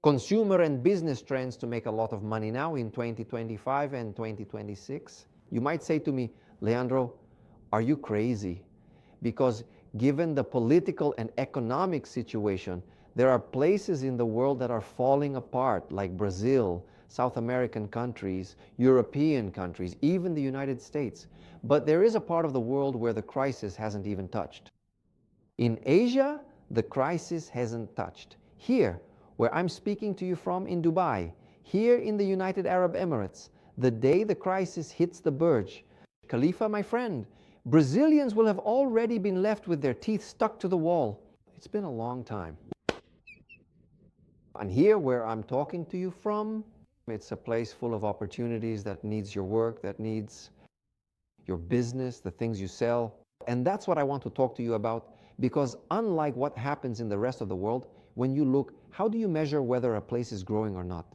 consumer and business trends to make a lot of money now in 2025 and 2026. You might say to me, Leandro, are you crazy? Because given the political and economic situation, there are places in the world that are falling apart, like Brazil, South American countries, European countries, even the United States. But there is a part of the world where the crisis hasn't even touched. In Asia, the crisis hasn't touched. Here, where I'm speaking to you from in Dubai, here in the United Arab Emirates, the day the crisis hits the Burj Khalifa, my friend, Brazilians will have already been left with their teeth stuck to the wall. It's been a long time. And here, where I'm talking to you from, it's a place full of opportunities that needs your work, that needs your business, the things you sell. And that's what I want to talk to you about, because unlike what happens in the rest of the world, when you look, how do you measure whether a place is growing or not?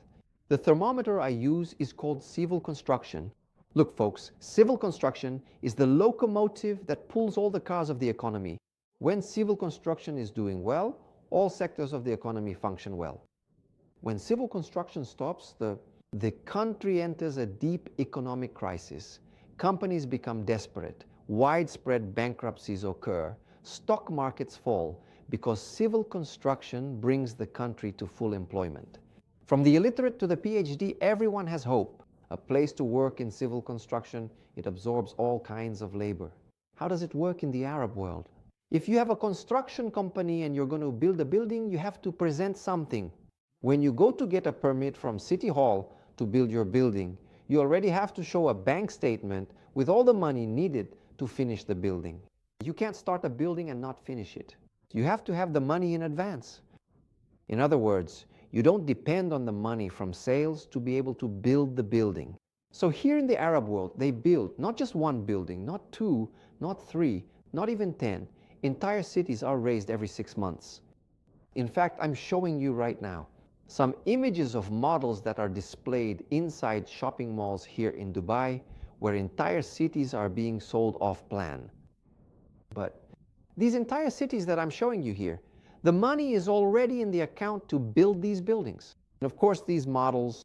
The thermometer I use is called civil construction. Look, folks, civil construction is the locomotive that pulls all the cars of the economy. When civil construction is doing well, all sectors of the economy function well. When civil construction stops, the country enters a deep economic crisis. Companies become desperate. Widespread bankruptcies occur. Stock markets fall because civil construction brings the country to full employment. From the illiterate to the PhD, everyone has hope. A place to work in civil construction, it absorbs all kinds of labor. How does it work in the Arab world? If you have a construction company and you're going to build a building, you have to present something. When you go to get a permit from City Hall to build your building, you already have to show a bank statement with all the money needed to finish the building. You can't start a building and not finish it. You have to have the money in advance. In other words, you don't depend on the money from sales to be able to build the building. So here in the Arab world, they build not just one building, not two, not three, not even 10. Entire cities are raised every 6 months. In fact, I'm showing you right now some images of models that are displayed inside shopping malls here in Dubai, where entire cities are being sold off plan. But these entire cities that I'm showing you here, the money is already in the account to build these buildings. And of course, these models,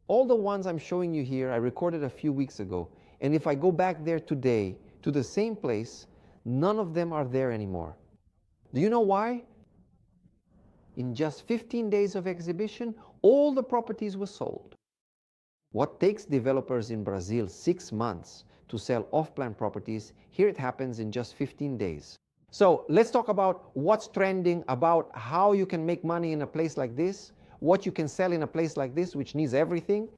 all the ones I'm showing you here, I recorded a few weeks ago. And if I go back there today to the same place, none of them are there anymore. Do you know why? In just 15 days of exhibition, all the properties were sold. What takes developers in Brazil 6 months to sell off-plan properties, here it happens in just 15 days. So let's talk about what's trending, about how you can make money in a place like this, what you can sell in a place like this, which needs everything.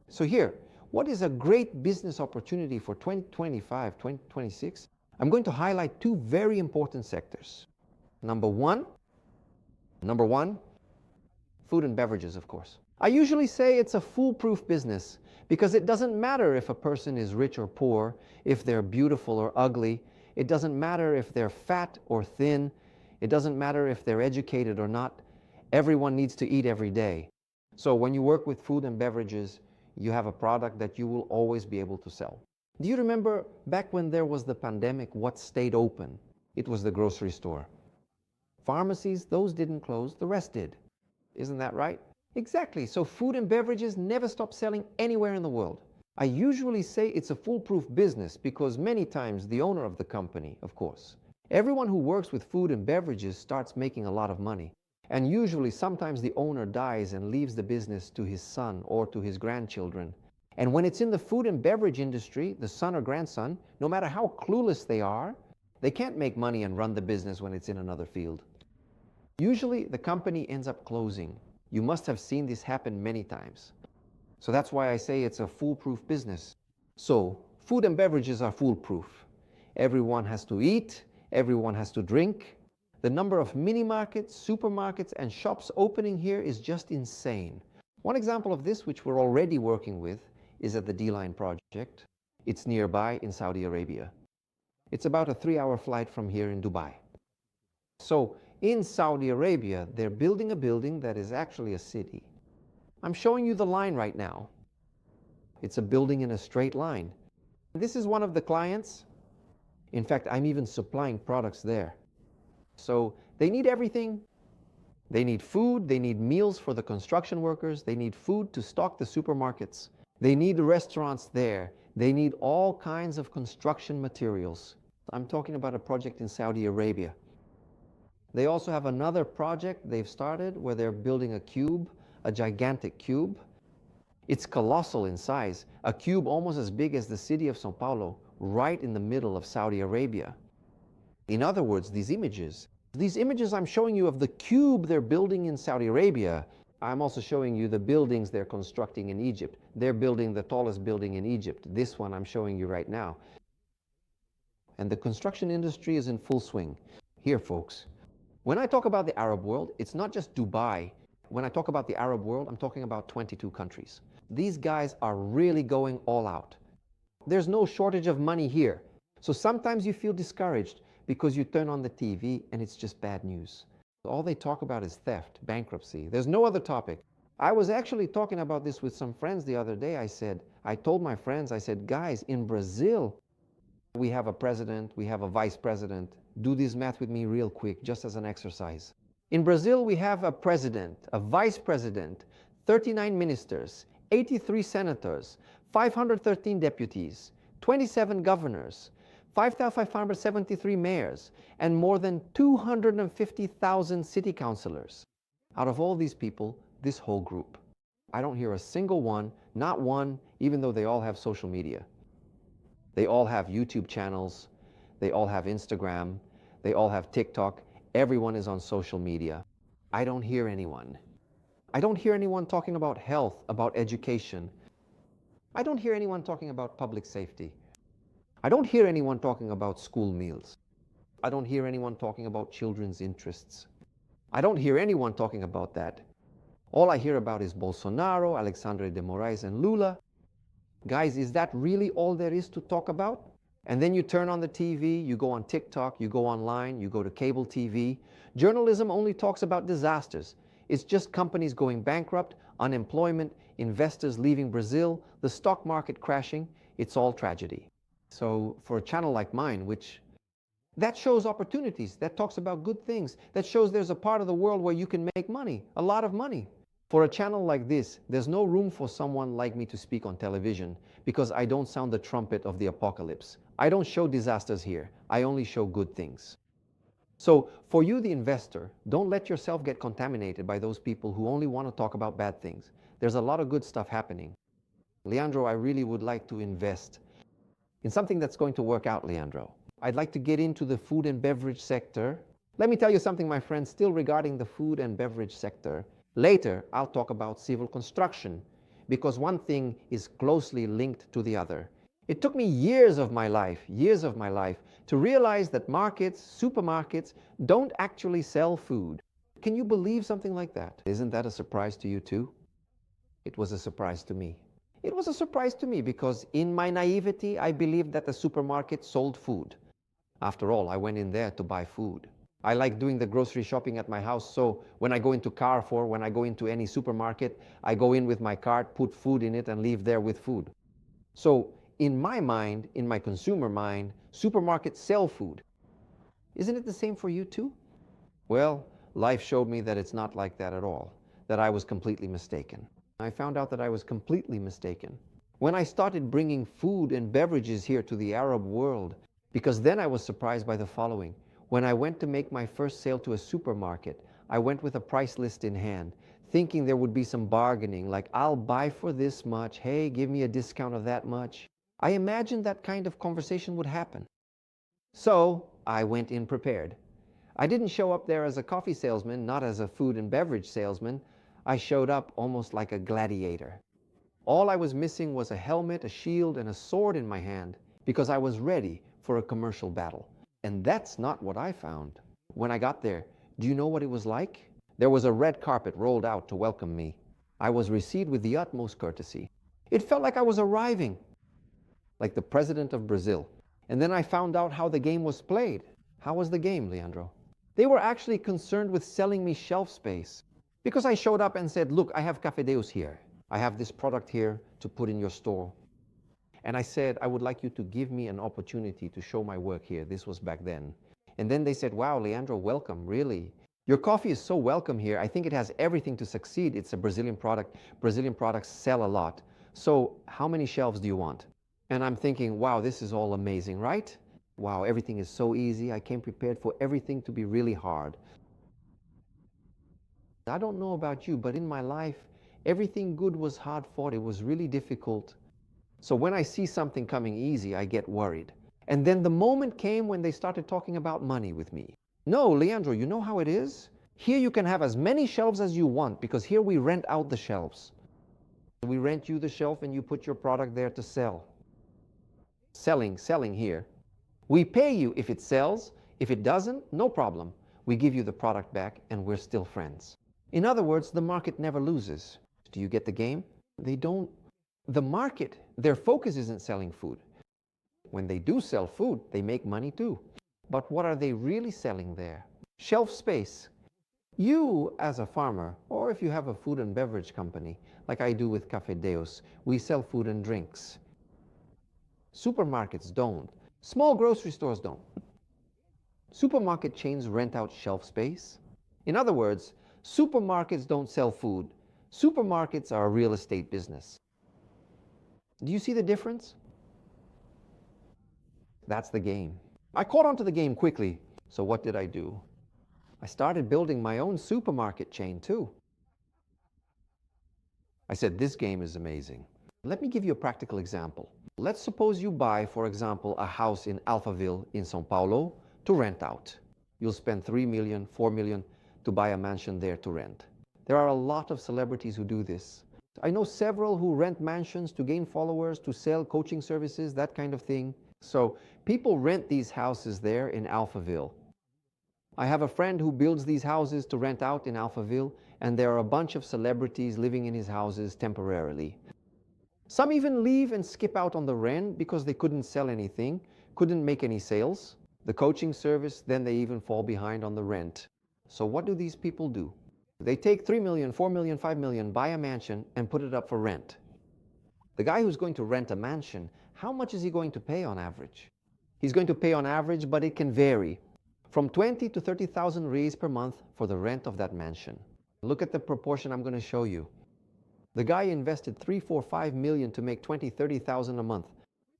So here, what is a great business opportunity for 2025, 2026? I'm going to highlight two very important sectors. Number one, food and beverages, of course. I usually say it's a foolproof business because it doesn't matter if a person is rich or poor, if they're beautiful or ugly. It doesn't matter if they're fat or thin. It doesn't matter if they're educated or not. Everyone needs to eat every day. So when you work with food and beverages, you have a product that you will always be able to sell. Do you remember back when there was the pandemic, what stayed open? It was the grocery store. Pharmacies, those didn't close, the rest did. Isn't that right? Exactly. So food and beverages never stop selling anywhere in the world. I usually say it's a foolproof business because many times the owner of the company, of course, everyone who works with food and beverages starts making a lot of money. And usually sometimes the owner dies and leaves the business to his son or to his grandchildren. And when it's in the food and beverage industry, the son or grandson, no matter how clueless they are, they can't make money and run the business when it's in another field. Usually the company ends up closing. You must have seen this happen many times. So that's why I say it's a foolproof business. So food and beverages are foolproof. Everyone has to eat, everyone has to drink. The number of mini markets, supermarkets, and shops opening here is just insane. One example of this, which we're already working with, is at the D-Line project. It's nearby in Saudi Arabia. It's about a 3-hour flight from here in Dubai. So in Saudi Arabia, they're building a building that is actually a city. I'm showing you the line right now. It's a building in a straight line. This is one of the clients. In fact, I'm even supplying products there. So they need everything. They need food, they need meals for the construction workers, they need food to stock the supermarkets. They need restaurants there. They need all kinds of construction materials. I'm talking about a project in Saudi Arabia. They also have another project they've started where they're building a cube, a gigantic cube. It's colossal in size, a cube almost as big as the city of Sao Paulo, right in the middle of Saudi Arabia. In other words, these images I'm showing you of the cube they're building in Saudi Arabia, I'm also showing you the buildings they're constructing in Egypt. They're building the tallest building in Egypt. This one I'm showing you right now. And the construction industry is in full swing. Here, folks, when I talk about the Arab world, it's not just Dubai. When I talk about the Arab world, I'm talking about 22 countries. These guys are really going all out. There's no shortage of money here. So sometimes you feel discouraged because you turn on the TV and it's just bad news. All they talk about is theft, bankruptcy. There's no other topic. I was actually talking about this with some friends the other day. I told my friends, I said, guys, in Brazil, we have a president, we have a vice president. Do this math with me real quick, just as an exercise. In Brazil, we have a president, a vice president, 39 ministers, 83 senators, 513 deputies, 27 governors, 5,573 mayors, and more than 250,000 city councilors. Out of all these people, this whole group. I don't hear a single one, not one, even though they all have social media. They all have YouTube channels, they all have Instagram, they all have TikTok. Everyone is on social media. I don't hear anyone. I don't hear anyone talking about health, about education. I don't hear anyone talking about public safety. I don't hear anyone talking about school meals. I don't hear anyone talking about children's interests. I don't hear anyone talking about that. All I hear about is Bolsonaro, Alexandre de Moraes, and Lula. Guys, is that really all there is to talk about? And then you turn on the TV, you go on TikTok, you go online, you go to cable TV. Journalism only talks about disasters. It's just companies going bankrupt, unemployment, investors leaving Brazil, the stock market crashing. It's all tragedy. So for a channel like mine, that shows opportunities, that talks about good things, that shows there's a part of the world where you can make money, a lot of money. For a channel like this, there's no room for someone like me to speak on television because I don't sound the trumpet of the apocalypse. I don't show disasters here. I only show good things. So for you, the investor, don't let yourself get contaminated by those people who only want to talk about bad things. There's a lot of good stuff happening. Leandro, I really would like to invest in something that's going to work out, Leandro. I'd like to get into the food and beverage sector. Let me tell you something, my friends, still regarding the food and beverage sector. Later, I'll talk about civil construction, because one thing is closely linked to the other. It took me years of my life, to realize that markets, supermarkets, don't actually sell food. Can you believe something like that? Isn't that a surprise to you too? It was a surprise to me. It was a surprise to me because in my naivety, I believed that the supermarket sold food. After all, I went in there to buy food. I like doing the grocery shopping at my house, so when I go into Carrefour, when I go into any supermarket, I go in with my cart, put food in it, and leave there with food. So in my mind, in my consumer mind, supermarkets sell food. Isn't it the same for you too? Well, life showed me that it's not like that at all, that I was completely mistaken. I found out that I was completely mistaken when I started bringing food and beverages here to the Arab world, because then I was surprised by the following. When I went to make my first sale to a supermarket, I went with a price list in hand, thinking there would be some bargaining, like I'll buy for this much, hey, give me a discount of that much. I imagined that kind of conversation would happen. So I went in prepared. I didn't show up there as a coffee salesman, not as a food and beverage salesman. I showed up almost like a gladiator. All I was missing was a helmet, a shield, and a sword in my hand, because I was ready for a commercial battle. And that's not what I found. When I got there, do you know what it was like? There was a red carpet rolled out to welcome me. I was received with the utmost courtesy. It felt like I was arriving, like the president of Brazil. And then I found out how the game was played. How was the game, Leandro? They were actually concerned with selling me shelf space. Because I showed up and said, look, I have Café Deus here. I have this product here to put in your store. And I said, I would like you to give me an opportunity to show my work here. This was back then. And then they said, wow, Leandro, welcome, really. Your coffee is so welcome here. I think it has everything to succeed. It's a Brazilian product. Brazilian products sell a lot. So how many shelves do you want? And I'm thinking, wow, this is all amazing, right? Wow, everything is so easy. I came prepared for everything to be really hard. I don't know about you, but in my life, everything good was hard fought. It was really difficult. So when I see something coming easy, I get worried. And then the moment came when they started talking about money with me. No, Leandro, you know how it is? Here you can have as many shelves as you want because here we rent out the shelves. We rent you the shelf and you put your product there to sell. Selling here. We pay you if it sells. If it doesn't, no problem. We give you the product back and we're still friends. In other words, the market never loses. Do you get the game? They don't. The market, their focus isn't selling food. When they do sell food, they make money too. But what are they really selling there? Shelf space. You, as a farmer, or if you have a food and beverage company, like I do with Café Deus, we sell food and drinks. Supermarkets don't. Small grocery stores don't. Supermarket chains rent out shelf space. In other words, supermarkets don't sell food. Supermarkets are a real estate business. Do you see the difference? That's the game. I caught on to the game quickly. So what did I do? I started building my own supermarket chain too. I said, this game is amazing. Let me give you a practical example. Let's suppose you buy, for example, a house in Alphaville in São Paulo to rent out. You'll spend 3 million, 4 million to buy a mansion there to rent. There are a lot of celebrities who do this. I know several who rent mansions to gain followers, to sell coaching services, that kind of thing. So people rent these houses there in Alphaville. I have a friend who builds these houses to rent out in Alphaville, and there are a bunch of celebrities living in his houses temporarily. Some even leave and skip out on the rent because they couldn't sell anything, couldn't make any sales. The coaching service, then they even fall behind on the rent. So what do these people do? They take 3 million, 4 million, 5 million, buy a mansion and put it up for rent. The guy who's going to rent a mansion, how much is he going to pay on average? He's going to pay on average, but it can vary from 20 to 30,000 reais per month for the rent of that mansion. Look at the proportion I'm going to show you. The guy invested 3, 4, 5 million to make 20, 30,000 a month.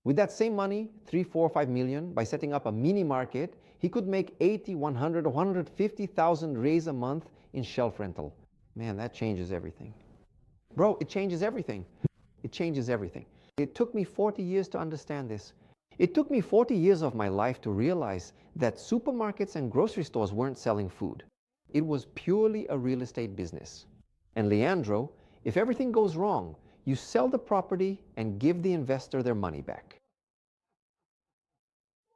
With that same money, 3, 4, 5 million, by setting up a mini market, he could make 80, 100, 150,000 reais a month in shelf rental. Man, that changes everything. Bro, it changes everything. It changes everything. It took me 40 years to understand this. It took me 40 years of my life to realize that supermarkets and grocery stores weren't selling food. It was purely a real estate business. And Leandro, if everything goes wrong, you sell the property and give the investor their money back.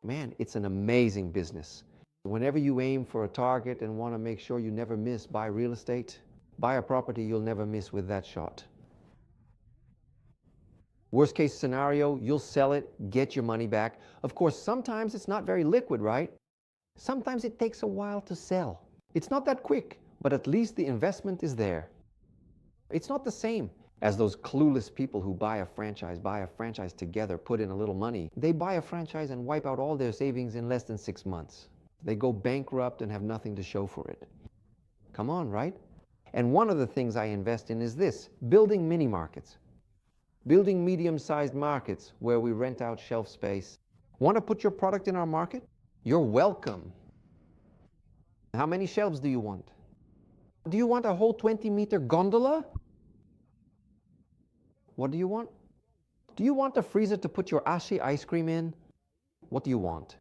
Man, it's an amazing business. Whenever you aim for a target and want to make sure you never miss, buy real estate, buy a property you'll never miss with that shot. Worst case scenario, you'll sell it, get your money back. Of course, sometimes it's not very liquid, right? Sometimes it takes a while to sell. It's not that quick, but at least the investment is there. It's not the same as those clueless people who buy a franchise together, put in a little money. They buy a franchise and wipe out all their savings in less than 6 months. They go bankrupt and have nothing to show for it. Come on, right? And one of the things I invest in is this, building mini markets. Building medium-sized markets where we rent out shelf space. Want to put your product in our market? You're welcome. How many shelves do you want? Do you want a whole 20-meter gondola? What do you want? Do you want a freezer to put your ashi ice cream in? What do you want?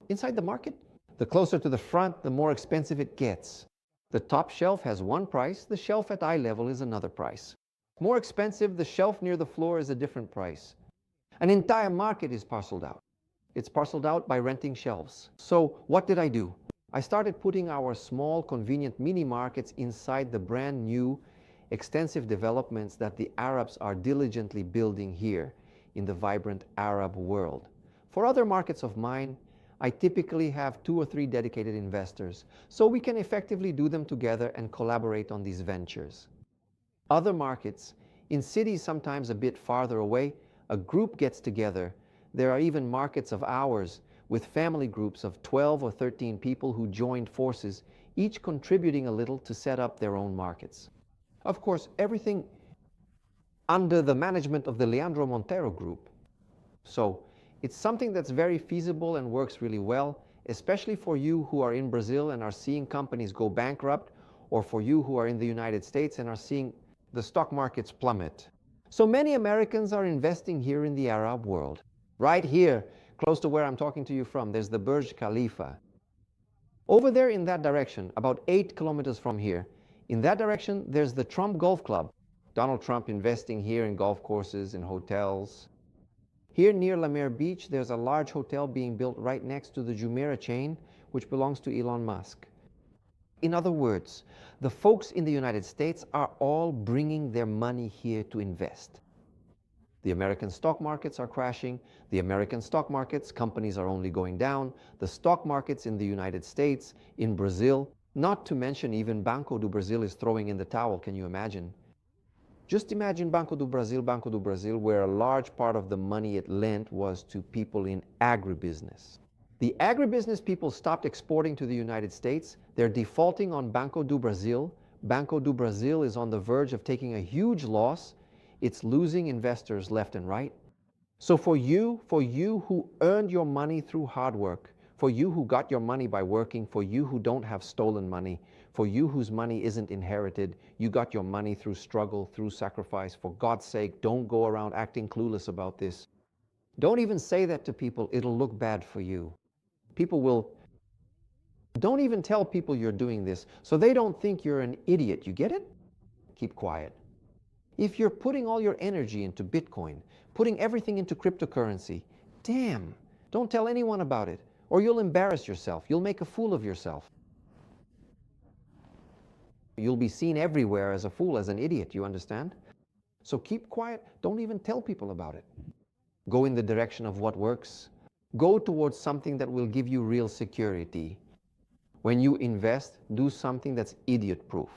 Inside the market? The closer to the front, the more expensive it gets. The top shelf has one price, the shelf at eye level is another price. More expensive, the shelf near the floor is a different price. An entire market is parceled out. It's parceled out by renting shelves. So what did I do? I started putting our small, convenient mini markets inside the brand new, extensive developments that the Arabs are diligently building here in the vibrant Arab world. For other markets of mine, I typically have 2 or 3 dedicated investors, so we can effectively do them together and collaborate on these ventures. Other markets, in cities sometimes a bit farther away, a group gets together. There are even markets of ours with family groups of 12 or 13 people who joined forces each contributing a little to set up their own markets. Of course, everything under the management of the Leandro Monteiro Group. So it's something that's very feasible and works really well, especially for you who are in Brazil and are seeing companies go bankrupt, or for you who are in the United States and are seeing the stock markets plummet. So many Americans are investing here in the Arab world. Right here, close to where I'm talking to you from, there's the Burj Khalifa. Over there in that direction, about 8 kilometers from here, in that direction, there's the Trump Golf Club. Donald Trump investing here in golf courses and hotels. Here near La Mer Beach, there's a large hotel being built right next to the Jumeirah chain, which belongs to Elon Musk. In other words, the folks in the United States are all bringing their money here to invest. The American stock markets are crashing. The American stock markets, companies are only going down. The stock markets in the United States, in Brazil, not to mention even Banco do Brasil is throwing in the towel, can you imagine? Just imagine Banco do Brasil, where a large part of the money it lent was to people in agribusiness. The agribusiness people stopped exporting to the United States. They're defaulting on Banco do Brasil. Banco do Brasil is on the verge of taking a huge loss. It's losing investors left and right. So for you who earned your money through hard work, for you who got your money by working, for you who don't have stolen money, for you whose money isn't inherited, you got your money through struggle, through sacrifice. For God's sake, don't go around acting clueless about this. Don't even say that to people. It'll look bad for you. People will. Don't even tell people you're doing this so they don't think you're an idiot. You get it? Keep quiet. If you're putting all your energy into Bitcoin, putting everything into cryptocurrency, damn, don't tell anyone about it, or you'll embarrass yourself. You'll make a fool of yourself. You'll be seen everywhere as a fool, as an idiot, you understand? So keep quiet. Don't even tell people about it. Go in the direction of what works. Go towards something that will give you real security. When you invest, do something that's idiot-proof.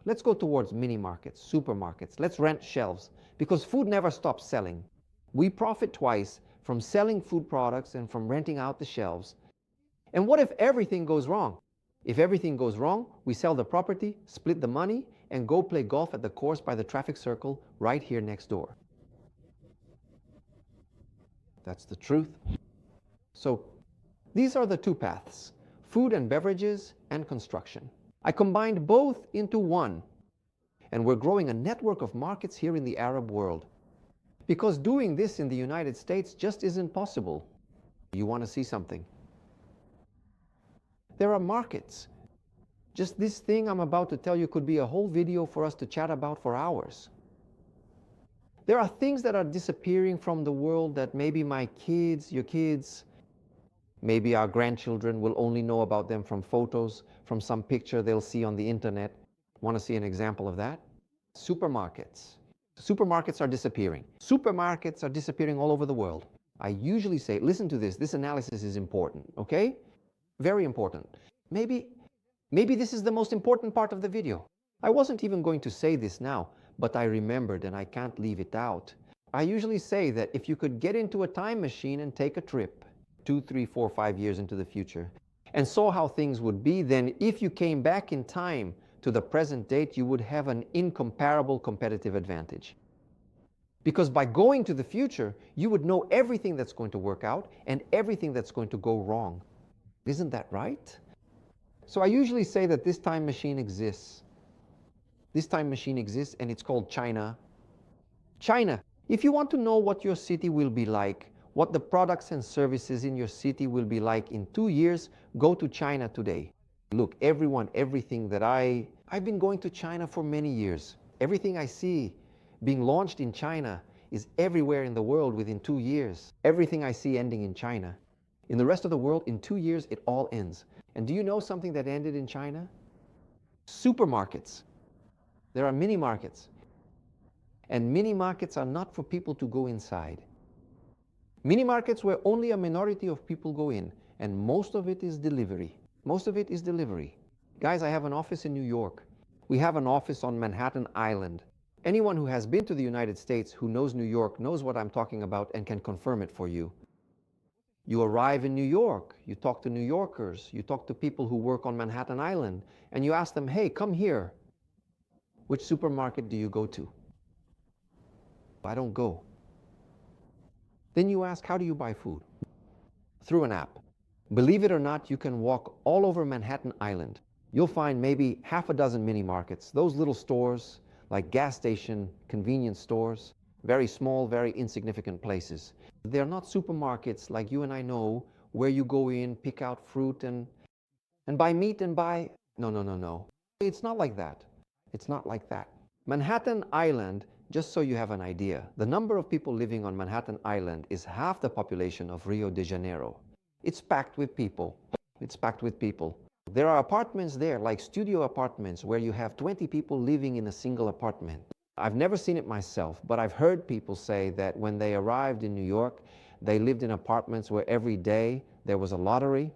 Let's go towards mini markets, supermarkets. Let's rent shelves, because food never stops selling. We profit twice from selling food products and from renting out the shelves. And what if everything goes wrong? If everything goes wrong, we sell the property, split the money, and go play golf at the course by the traffic circle right here next door. That's the truth. So these are the two paths: food and beverages and construction. I combined both into one, and we're growing a network of markets here in the Arab world. Because doing this in the United States just isn't possible. You want to see something? There are markets. Just this thing I'm about to tell you could be a whole video for us to chat about for hours. There are things that are disappearing from the world that maybe my kids, your kids, maybe our grandchildren will only know about them from photos, from some picture they'll see on the internet. Want to see an example of that? Supermarkets. Supermarkets are disappearing. Supermarkets are disappearing all over the world. I usually say, listen to this analysis is important, okay? Very important. Maybe this is the most important part of the video. I wasn't even going to say this now, but I remembered and I can't leave it out. I usually say that if you could get into a time machine and take a trip 2, 3, 4, 5 years into the future and saw how things would be, then if you came back in time to the present date, you would have an incomparable competitive advantage. Because by going to the future, you would know everything that's going to work out and everything that's going to go wrong. Isn't that right? So I usually say that this time machine exists. This time machine exists, and it's called China. China. If you want to know what your city will be like, what the products and services in your city will be like in 2 years, go to China today. Look, everything that I've been going to China for many years. Everything I see being launched in China is everywhere in the world within 2 years. Everything I see ending in China. In the rest of the world, in 2 years, it all ends. And do you know something that ended in China? Supermarkets. There are mini markets. And mini markets are not for people to go inside. Mini markets where only a minority of people go in, and most of it is delivery. Most of it is delivery. Guys, I have an office in New York. We have an office on Manhattan Island. Anyone who has been to the United States, who knows New York, knows what I'm talking about and can confirm it for you. You arrive in New York, you talk to New Yorkers, you talk to people who work on Manhattan Island, and you ask them, hey, come here. Which supermarket do you go to? I don't go. Then you ask, how do you buy food? Through an app. Believe it or not, you can walk all over Manhattan Island. You'll find maybe half a dozen mini markets, those little stores like gas station, convenience stores, very small, very insignificant places. They're not supermarkets like you and I know, where you go in, pick out fruit and buy meat and buy... No, no, no, no. It's not like that. It's not like that. Manhattan Island, just so you have an idea, the number of people living on Manhattan Island is half the population of Rio de Janeiro. It's packed with people. It's packed with people. There are apartments there, like studio apartments, where you have 20 people living in a single apartment. I've never seen it myself, but I've heard people say that when they arrived in New York, they lived in apartments where every day there was a lottery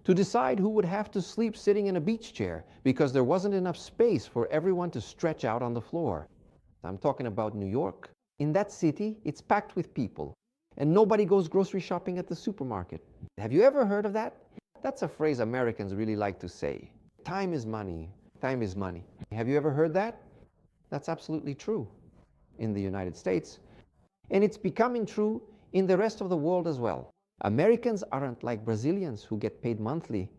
to decide who would have to sleep sitting in a beach chair because there wasn't enough space for everyone to stretch out on the floor. I'm talking about New York. In that city, it's packed with people, and nobody goes grocery shopping at the supermarket. Have you ever heard of that? That's a phrase Americans really like to say. Time is money. Time is money. Have you ever heard that? That's absolutely true in the United States. And it's becoming true in the rest of the world as well. Americans aren't like Brazilians who get paid monthly.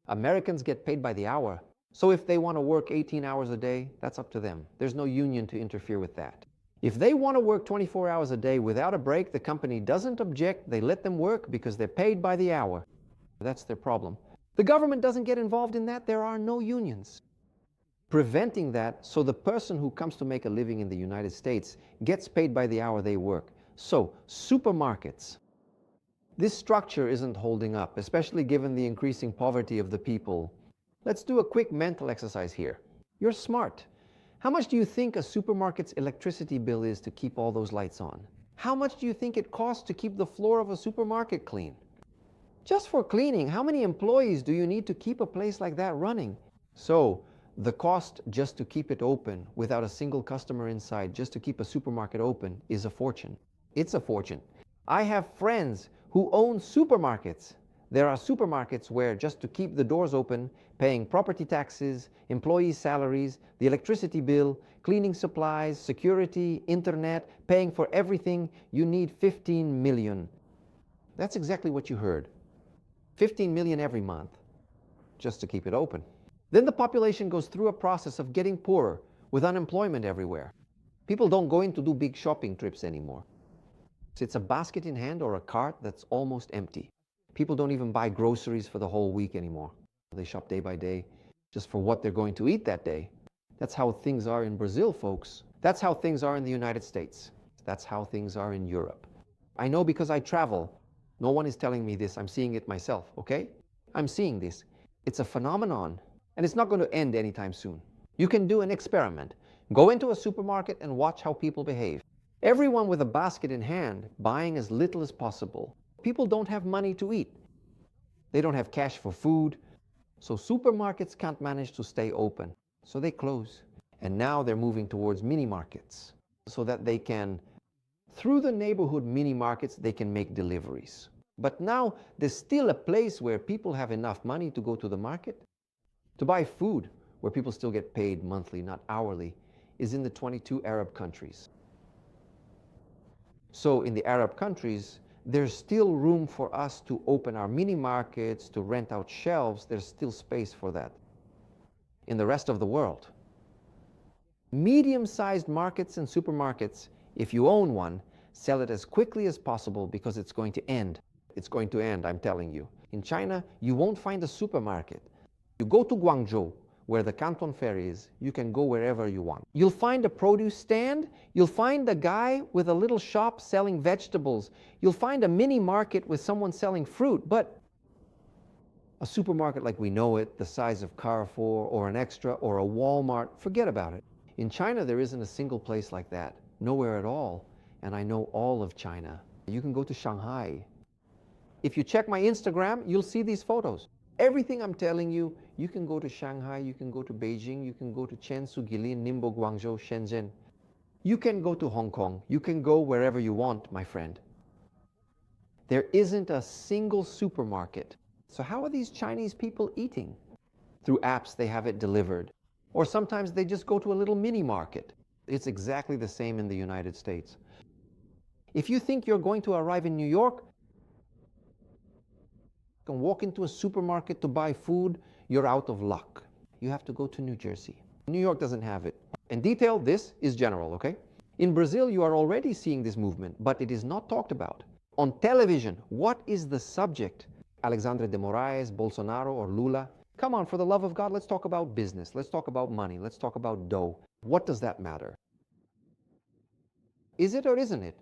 Americans get paid by the hour. So if they want to work 18 hours a day, that's up to them. There's no union to interfere with that. If they want to work 24 hours a day without a break, the company doesn't object. They let them work because they're paid by the hour. That's their problem. The government doesn't get involved in that. There are no unions preventing that, so the person who comes to make a living in the United States gets paid by the hour they work. So, supermarkets. This structure isn't holding up, especially given the increasing poverty of the people. Let's do a quick mental exercise here. You're smart. How much do you think a supermarket's electricity bill is to keep all those lights on? How much do you think it costs to keep the floor of a supermarket clean? Just for cleaning, how many employees do you need to keep a place like that running? So, the cost just to keep it open without a single customer inside, just to keep a supermarket open, is a fortune. It's a fortune. I have friends who own supermarkets. There are supermarkets where just to keep the doors open, paying property taxes, employee salaries, the electricity bill, cleaning supplies, security, internet, paying for everything, you need 15 million. That's exactly what you heard. 15 million every month, just to keep it open. Then the population goes through a process of getting poorer, with unemployment everywhere. People don't go in to do big shopping trips anymore. It's a basket in hand or a cart that's almost empty. People don't even buy groceries for the whole week anymore. They shop day by day just for what they're going to eat that day. That's how things are in Brazil, folks. That's how things are in the United States. That's how things are in Europe. I know because I travel. No one is telling me this. I'm seeing it myself, okay? I'm seeing this. It's a phenomenon, and it's not going to end anytime soon. You can do an experiment. Go into a supermarket and watch how people behave. Everyone with a basket in hand, buying as little as possible. People don't have money to eat. They don't have cash for food. So supermarkets can't manage to stay open. So they close. And now they're moving towards mini markets so that they can, through the neighborhood mini markets, they can make deliveries. But now there's still a place where people have enough money to go to the market. To buy food, where people still get paid monthly, not hourly, is in the 22 Arab countries. So in the Arab countries, there's still room for us to open our mini markets, to rent out shelves. There's still space for that. In the rest of the world, medium-sized markets and supermarkets, if you own one, sell it as quickly as possible because it's going to end. It's going to end, I'm telling you. In China, you won't find a supermarket. You go to Guangzhou, where the Canton Fair is, you can go wherever you want. You'll find a produce stand. You'll find a guy with a little shop selling vegetables. You'll find a mini market with someone selling fruit. But a supermarket like we know it, the size of Carrefour or an Extra or a Walmart, forget about it. In China, there isn't a single place like that. Nowhere at all. And I know all of China. You can go to Shanghai. If you check my Instagram, you'll see these photos. Everything I'm telling you, you can go to Shanghai, you can go to Beijing, you can go to Chenzhou, Guilin, Ningbo, Guangzhou, Shenzhen. You can go to Hong Kong. You can go wherever you want, my friend. There isn't a single supermarket. So how are these Chinese people eating? Through apps, they have it delivered. Or sometimes they just go to a little mini market. It's exactly the same in the United States. If you think you're going to arrive in New York and walk into a supermarket to buy food, you're out of luck. You have to go to New Jersey. New York doesn't have it. In detail, this is general, okay? In Brazil, you are already seeing this movement, but it is not talked about. On television, what is the subject? Alexandre de Moraes, Bolsonaro, or Lula? Come on, for the love of God, let's talk about business. Let's talk about money. Let's talk about dough. What does that matter? Is it or isn't it?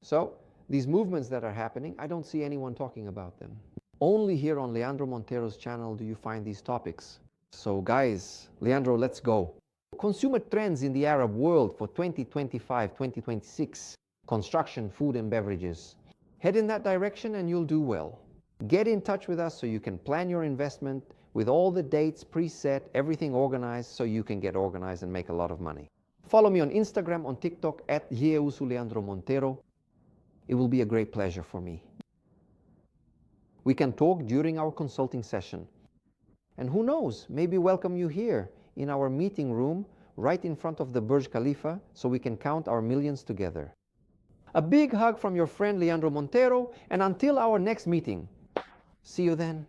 So, these movements that are happening, I don't see anyone talking about them. Only here on Leandro Monteiro's channel do you find these topics. So guys, Leandro, let's go. Consumer trends in the Arab world for 2025, 2026. Construction, food and beverages. Head in that direction and you'll do well. Get in touch with us so you can plan your investment with all the dates preset, everything organized so you can get organized and make a lot of money. Follow me on Instagram, on TikTok at Leandro Monteiro. It will be a great pleasure for me. We can talk during our consulting session. And who knows, maybe welcome you here in our meeting room right in front of the Burj Khalifa so we can count our millions together. A big hug from your friend Leandro Monteiro, and until our next meeting. See you then.